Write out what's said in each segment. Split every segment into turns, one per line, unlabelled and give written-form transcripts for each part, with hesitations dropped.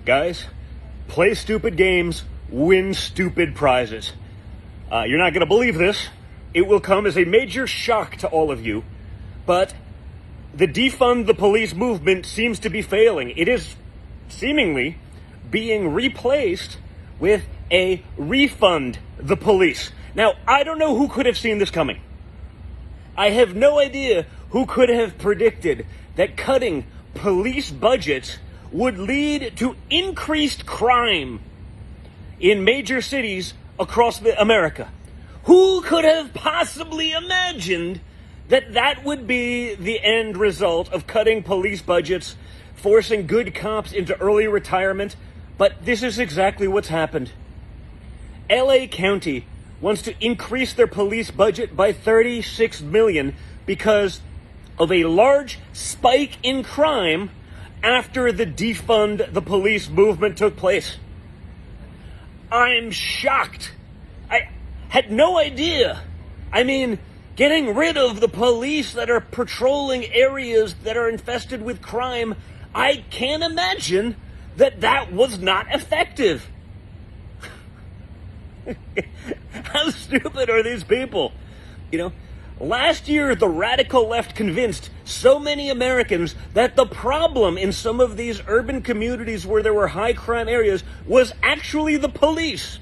Guys, play stupid games, win stupid prizes. You're not going to believe this. It will come as a major shock to all of you, but the defund the police movement seems to be failing. It is seemingly being replaced with a refund the police. Now, I don't know who could have seen this coming. I have no idea who could have predicted that cutting police budgets would lead to increased crime in major cities across America. Who could have possibly imagined that that would be the end result of cutting police budgets, forcing good cops into early retirement? But this is exactly what's happened. LA County wants to increase their police budget by $36 million because of a large spike in crime after the defund the police movement took place. I'm shocked. I had no idea. I mean, getting rid of the police that are patrolling areas that are infested with crime, I can't imagine that was not effective. How stupid are these people? You know, last year the radical left convinced so many Americans that the problem in some of these urban communities where there were high crime areas was actually the police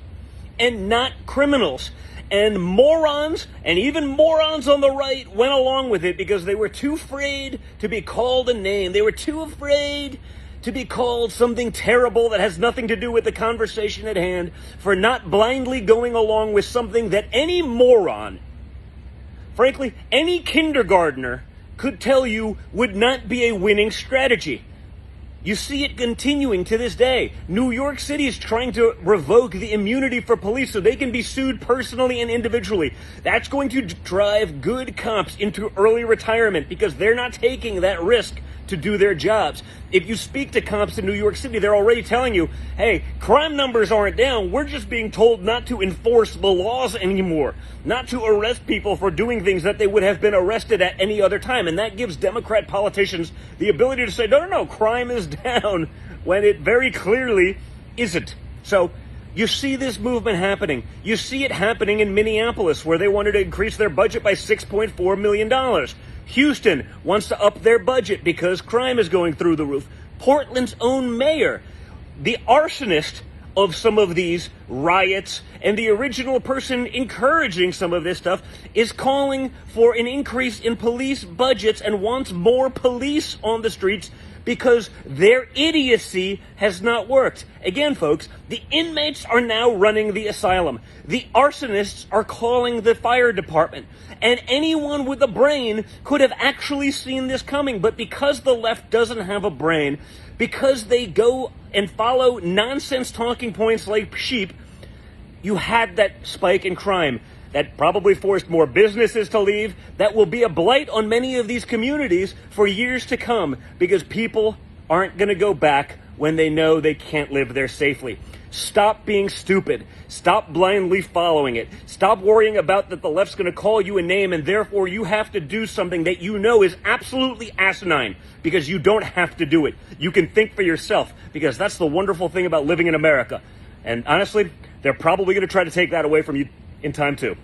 and not criminals. And morons, and even morons on the right, went along with it because they were too afraid to be called a name. They were too afraid to be called something terrible that has nothing to do with the conversation at hand, for not blindly going along with something that any moron, frankly, any kindergartner could tell you would not be a winning strategy. You see it continuing to this day. New York City is trying to revoke the immunity for police so they can be sued personally and individually. That's going to drive good cops into early retirement because they're not taking that risk to do their jobs. If you speak to cops in New York City, they're already telling you, hey, crime numbers aren't down. We're just being told not to enforce the laws anymore, not to arrest people for doing things that they would have been arrested at any other time. And that gives Democrat politicians the ability to say, no, crime is down, when it very clearly isn't. So you see this movement happening. You see it happening in Minneapolis, where they wanted to increase their budget by $6.4 million. Houston wants to up their budget because crime is going through the roof. Portland's own mayor, the arsonist of some of these riots and the original person encouraging some of this stuff, is calling for an increase in police budgets and wants more police on the streets because their idiocy has not worked. Again, folks, the inmates are now running the asylum. The arsonists are calling the fire department. And anyone with a brain could have actually seen this coming. But because the left doesn't have a brain, because they go and follow nonsense talking points like sheep, you had that spike in crime that probably forced more businesses to leave. That will be a blight on many of these communities for years to come, because people aren't going to go back when they know they can't live there safely. Stop being stupid. Stop blindly following it. Stop worrying about that the left's going to call you a name and therefore you have to do something that you know is absolutely asinine, because you don't have to do it. You can think for yourself, because that's the wonderful thing about living in America. And honestly, they're probably going to try to take that away from you in time too.